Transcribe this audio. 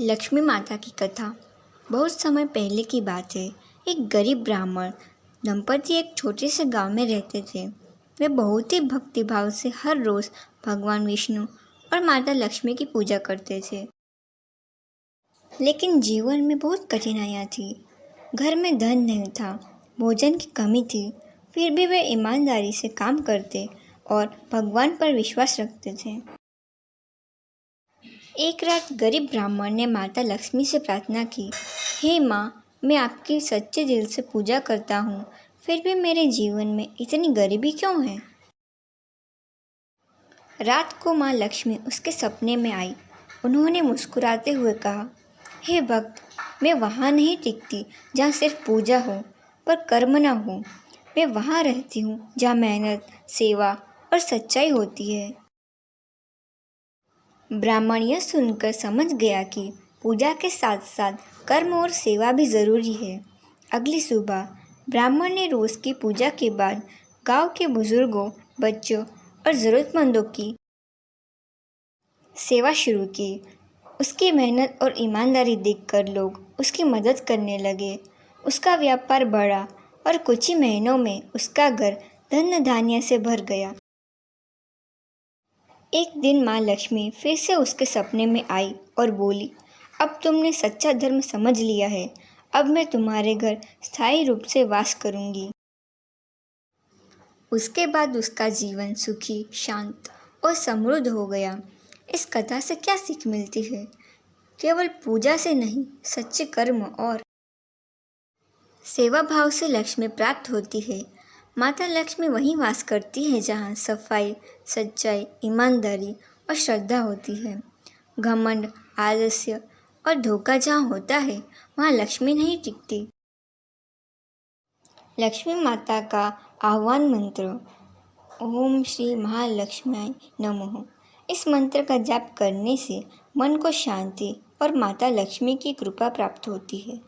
लक्ष्मी माता की कथा। बहुत समय पहले की बात है। एक गरीब ब्राह्मण दंपति एक छोटे से गांव में रहते थे। वे बहुत ही भक्तिभाव से हर रोज भगवान विष्णु और माता लक्ष्मी की पूजा करते थे। लेकिन जीवन में बहुत कठिनाइयाँ थी। घर में धन नहीं था, भोजन की कमी थी। फिर भी वे ईमानदारी से काम करते और भगवान पर विश्वास रखते थे। एक रात गरीब ब्राह्मण ने माता लक्ष्मी से प्रार्थना की, हे माँ, मैं आपकी सच्चे दिल से पूजा करता हूँ, फिर भी मेरे जीवन में इतनी गरीबी क्यों है। रात को माँ लक्ष्मी उसके सपने में आई। उन्होंने मुस्कुराते हुए कहा, हे भक्त, मैं वहाँ नहीं टिकती जहाँ सिर्फ पूजा हो पर कर्म न हो। मैं वहाँ रहती हूँ जहाँ मेहनत, सेवा और सच्चाई होती है। ब्राह्मण यह सुनकर समझ गया कि पूजा के साथ साथ कर्म और सेवा भी जरूरी है। अगली सुबह ब्राह्मण ने रोज की पूजा के बाद गांव के बुजुर्गों, बच्चों और जरूरतमंदों की सेवा शुरू की। उसकी मेहनत और ईमानदारी देखकर लोग उसकी मदद करने लगे। उसका व्यापार बढ़ा और कुछ ही महीनों में उसका घर धन धान्य से भर गया। एक दिन माँ लक्ष्मी फिर से उसके सपने में आई और बोली, अब तुमने सच्चा धर्म समझ लिया है, अब मैं तुम्हारे घर स्थायी रूप से वास करूंगी। उसके बाद उसका जीवन सुखी, शांत और समृद्ध हो गया। इस कथा से क्या सीख मिलती है? केवल पूजा से नहीं, सच्चे कर्म और सेवा भाव से लक्ष्मी प्राप्त होती है। माता लक्ष्मी वहीं वास करती है जहाँ सफाई, सच्चाई, ईमानदारी और श्रद्धा होती है। घमंड, आलस्य और धोखा जहाँ होता है, वहाँ लक्ष्मी नहीं टिकती। लक्ष्मी माता का आह्वान मंत्र, ओम श्री महालक्ष्मी नमः। इस मंत्र का जाप करने से मन को शांति और माता लक्ष्मी की कृपा प्राप्त होती है।